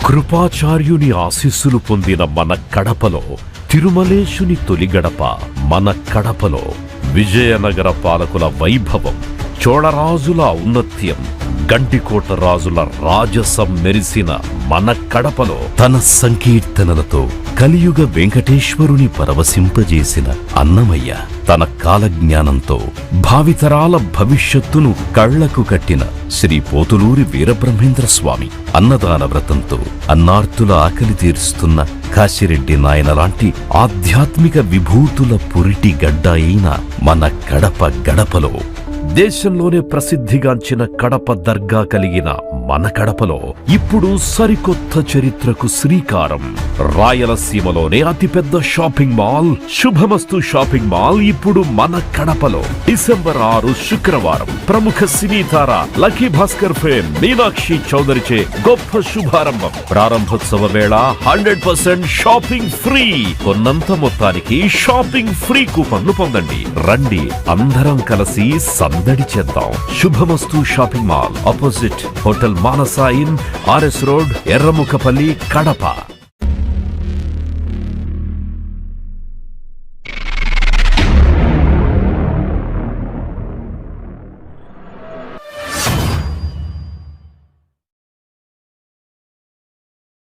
కృపాచార్యుని ఆశీస్సులు పొందిన మన కడపలో తిరుమలేశుని తొలి గడప, మన కడపలో విజయనగర పాలకుల వైభవం, చోళరాజుల ఔన్నత్యం, గండికోట రాజుల రాజసం మెరిసిన మన కడపలో తన సంకీర్తనలతో కలియుగ వెంకటేశ్వరుని పరవశింపజేసిన అన్నమయ్య తన కాలజ్ఞానంతో భావితరాల భవిష్యత్తును కళ్లకు కట్టిన శ్రీ పోతులూరి వీరబ్రహ్మేంద్ర స్వామి అన్నదాన వ్రతంతో అన్నార్తుల ఆకలి తీరుస్తున్న కాశిరెడ్డి నాయన లాంటి ఆధ్యాత్మిక విభూతుల పురిటి గడ్డ అయిన మన కడప గడపలో దేశంలోనే ప్రసిద్ధిగాంచిన కడప దర్గా కలిగిన మన కడపలో ఇప్పుడు సరికొత్త చరిత్రకు శ్రీకారం. రాయలసీమలోనే అతిపెద్ద షాపింగ్ మాల్ శుభమస్తు షాపింగ్ మాల్ ఇప్పుడు మన కడపలో. డిసెంబర్ 6 శుక్రవారం ప్రముఖ సినీ తార లక్కీ భాస్కర్ ఫేమ్ మీనాక్షి చౌదరిచే గొప్ప శుభారంభం. ప్రారంభోత్సవ వేళ 100% షాపింగ్ ఫ్రీ. కొన్నంత మొత్తానికి షాపింగ్ ఫ్రీ కూపన్లు పొందండి. రండి, అందరం కలిసి సందడి చేద్దాం. Shubhamastu shopping mall opposite hotel Manasa inn, RS road, Erramukhapalli, Kadapa.